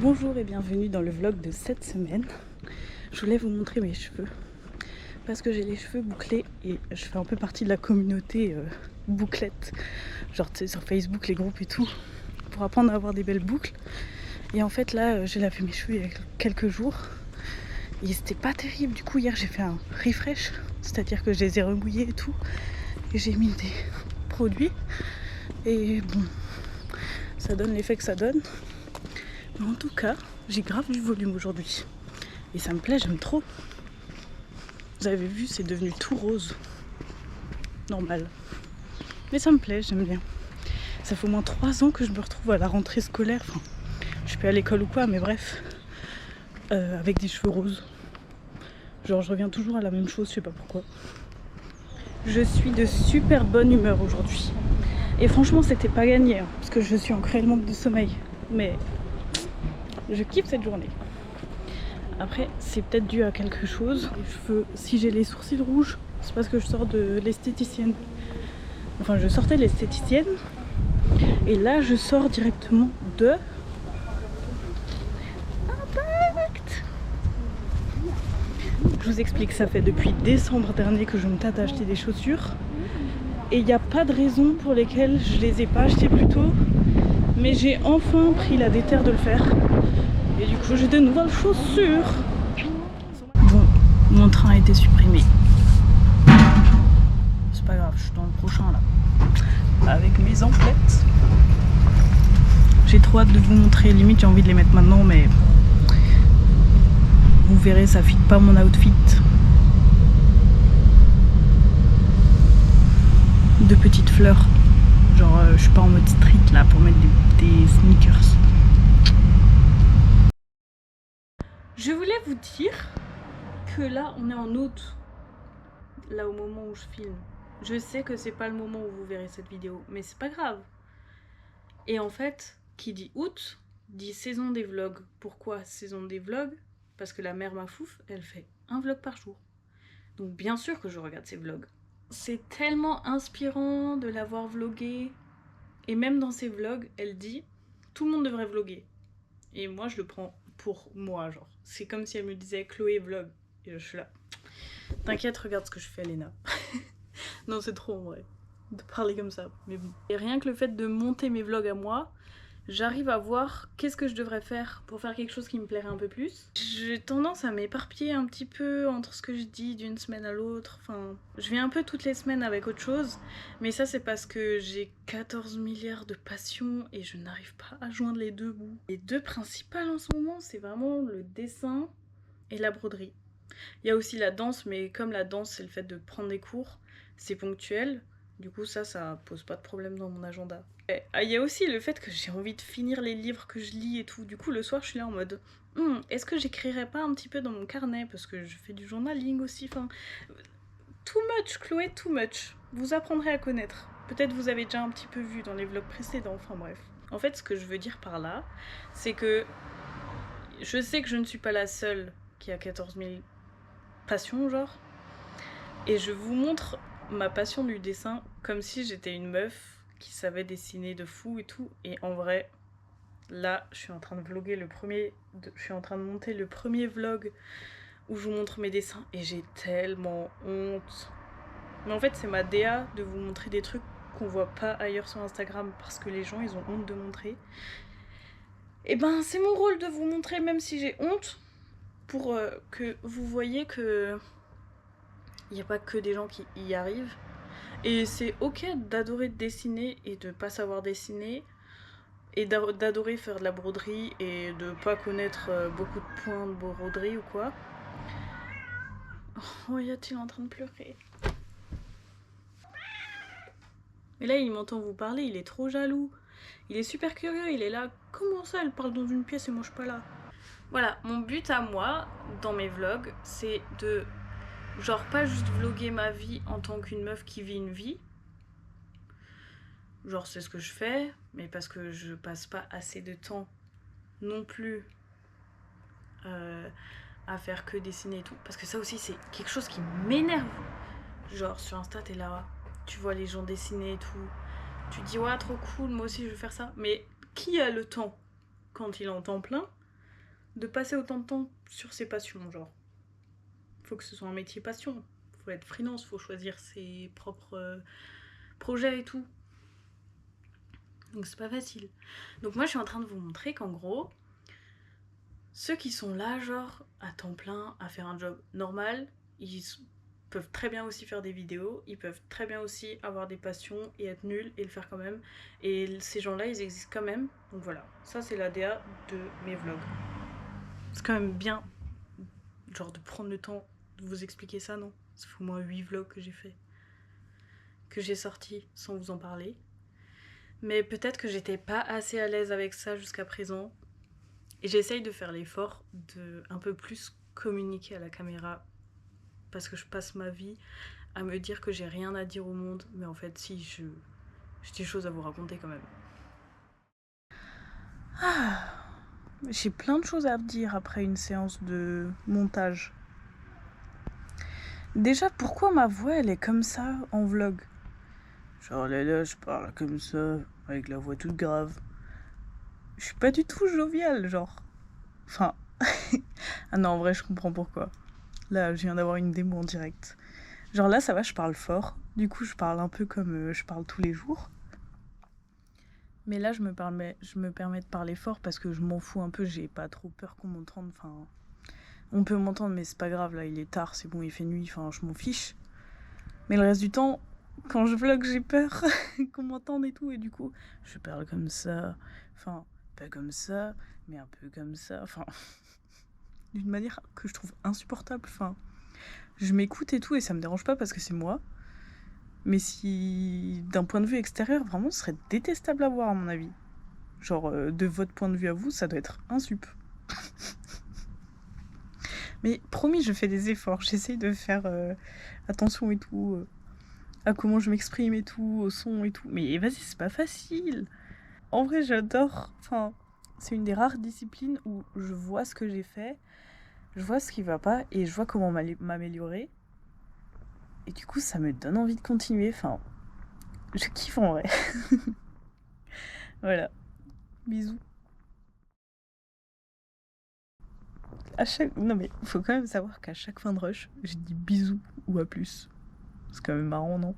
Bonjour et bienvenue dans le vlog de cette semaine. Je voulais vous montrer mes cheveux parce que j'ai les cheveux bouclés et je fais un peu partie de la communauté bouclette. Genre tu sais, sur Facebook, les groupes et tout, pour apprendre à avoir des belles boucles. Et en fait là, j'ai lavé mes cheveux il y a quelques jours et c'était pas terrible. Du coup hier j'ai fait un refresh, c'est-à-dire que je les ai remouillés et tout. Et j'ai mis des produits et bon, ça donne l'effet que ça donne. Mais en tout cas, j'ai grave du volume aujourd'hui. Et ça me plaît, j'aime trop. Vous avez vu, c'est devenu tout rose. Normal. Mais ça me plaît, j'aime bien. Ça fait au moins 3 ans que je me retrouve à la rentrée scolaire. Enfin, je suis pas à l'école ou quoi, mais bref. Avec des cheveux roses. Genre, je reviens toujours à la même chose, je sais pas pourquoi. Je suis de super bonne humeur aujourd'hui. Et franchement, c'était pas gagné, hein, parce que je suis en cruel manque de sommeil. Mais je kiffe cette journée. Après, c'est peut-être dû à quelque chose. Les cheveux, si j'ai les sourcils rouges, c'est parce que je sors de l'esthéticienne. Enfin, je sortais de l'esthéticienne. Et là, je sors directement de Impact. Je vous explique, ça fait depuis décembre dernier que je me tâte à acheter des chaussures. Et il n'y a pas de raison pour lesquelles je les ai pas achetées plus tôt. Mais j'ai enfin pris la déterre de le faire. Et du coup, j'ai de nouvelles chaussures. Bon, mon train a été supprimé. C'est pas grave, je suis dans le prochain là. Avec mes emplettes. J'ai trop hâte de vous montrer. Limite, j'ai envie de les mettre maintenant, mais vous verrez, ça fit pas mon outfit. De petites fleurs. Genre, je suis pas en mode street là pour mettre des sneakers. Je voulais vous dire que là, on est en août. Là, au moment où je filme. Je sais que c'est pas le moment où vous verrez cette vidéo, mais c'est pas grave. Et en fait, qui dit août, dit saison des vlogs. Pourquoi saison des vlogs? Parce que la mère Mafouf, elle fait un vlog par jour. Donc bien sûr que je regarde ses vlogs. C'est tellement inspirant de la voir vlogger. Et même dans ses vlogs, elle dit tout le monde devrait vlogger. Et moi, je le prends pour moi, genre. C'est comme si elle me disait Chloé vlog. Et je suis là. T'inquiète, regarde ce que je fais, Léna. Non, c'est trop en vrai de parler comme ça, mais bon. Et rien que le fait de monter mes vlogs à moi, j'arrive à voir qu'est-ce que je devrais faire pour faire quelque chose qui me plairait un peu plus. J'ai tendance à m'éparpiller un petit peu entre ce que je dis d'une semaine à l'autre. Enfin, je viens un peu toutes les semaines avec autre chose, mais ça c'est parce que j'ai 14 milliards de passions et je n'arrive pas à joindre les deux bouts. Les deux principales en ce moment, c'est vraiment le dessin et la broderie. Il y a aussi la danse, mais comme la danse c'est le fait de prendre des cours, c'est ponctuel. Du coup ça pose pas de problème dans mon agenda. Il y a aussi le fait que j'ai envie de finir les livres que je lis et tout. Du coup le soir je suis là en mode est-ce que j'écrirais pas un petit peu dans mon carnet, parce que je fais du journaling aussi. Enfin, too much Chloé, too much. Vous apprendrez à connaître. Peut-être vous avez déjà un petit peu vu dans les vlogs précédents, enfin bref. En fait ce que je veux dire par là, c'est que je sais que je ne suis pas la seule qui a 14 000 passions genre. Et je vous montre ma passion du dessin comme si j'étais une meuf qui savait dessiner de fou et tout. Et en vrai, là, je suis en train de vlogger je suis en train de monter le premier vlog où je vous montre mes dessins et j'ai tellement honte. Mais en fait, c'est ma DA de vous montrer des trucs qu'on voit pas ailleurs sur Instagram parce que les gens, ils ont honte de montrer. Et ben, c'est mon rôle de vous montrer, même si j'ai honte, pour que vous voyez que il n'y a pas que des gens qui y arrivent. Et c'est ok d'adorer dessiner et de pas savoir dessiner, et d'adorer faire de la broderie et de pas connaître beaucoup de points de broderie ou quoi. Oh, y-a-t-il en train de pleurer? Et là, il m'entend vous parler, il est trop jaloux. Il est super curieux, il est là. Comment ça, elle parle dans une pièce et moi je suis pas là? Voilà, mon but à moi, dans mes vlogs, c'est de genre pas juste vlogger ma vie en tant qu'une meuf qui vit une vie. Genre c'est ce que je fais, mais parce que je passe pas assez de temps non plus à faire que dessiner et tout. Parce que ça aussi c'est quelque chose qui m'énerve. Genre sur Insta t'es là, tu vois les gens dessiner et tout. Tu te dis ouais trop cool, moi aussi je veux faire ça. Mais qui a le temps quand il est en temps plein de passer autant de temps sur ses passions, genre. Faut que ce soit un métier passion. Faut être freelance, faut choisir ses propres projets et tout. Donc c'est pas facile. Donc moi je suis en train de vous montrer qu'en gros, ceux qui sont là, genre, à temps plein, à faire un job normal, ils peuvent très bien aussi faire des vidéos, ils peuvent très bien aussi avoir des passions et être nuls et le faire quand même. Et ces gens-là, ils existent quand même. Donc voilà, ça c'est l'ADA de mes vlogs. C'est quand même bien, genre, de prendre le temps de vous expliquer ça, non? Ça fait au moins 8 vlogs que j'ai fait, que j'ai sortis sans vous en parler. Mais peut-être que j'étais pas assez à l'aise avec ça jusqu'à présent. Et j'essaye de faire l'effort de un peu plus communiquer à la caméra parce que je passe ma vie à me dire que j'ai rien à dire au monde, mais en fait si, j'ai des choses à vous raconter quand même. J'ai plein de choses à dire après une séance de montage. Déjà, pourquoi ma voix elle est comme ça en vlog? Genre là, je parle comme ça, avec la voix toute grave. Je suis pas du tout joviale, genre. Enfin... ah non, en vrai, je comprends pourquoi. Là, je viens d'avoir une démo en direct. Genre là, ça va, je parle fort. Du coup, je parle un peu comme je parle tous les jours. Mais là, je me permets de parler fort parce que je m'en fous un peu. J'ai pas trop peur qu'on m'entende. Enfin, on peut m'entendre, mais c'est pas grave. Là, il est tard, c'est bon, il fait nuit. Enfin, je m'en fiche. Mais le reste du temps, quand je vlog, j'ai peur qu'on m'entende et tout. Et du coup, je parle comme ça. Enfin, pas comme ça, mais un peu comme ça. Enfin, d'une manière que je trouve insupportable. Enfin, je m'écoute et tout, et ça me dérange pas parce que c'est moi. Mais si, d'un point de vue extérieur, vraiment, ce serait détestable à voir, à mon avis. Genre, de votre point de vue à vous, ça doit être insup. Mais promis, je fais des efforts. J'essaye de faire attention et tout, à comment je m'exprime et tout, au son et tout. Mais vas-y, c'est pas facile. En vrai, j'adore. Enfin, c'est une des rares disciplines où je vois ce que j'ai fait, je vois ce qui va pas et je vois comment m'améliorer. Et du coup, ça me donne envie de continuer. Enfin, je kiffe en vrai. Voilà. Bisous. Non mais faut quand même savoir qu'à chaque fin de rush, j'ai dit bisous ou à plus. C'est quand même marrant, non?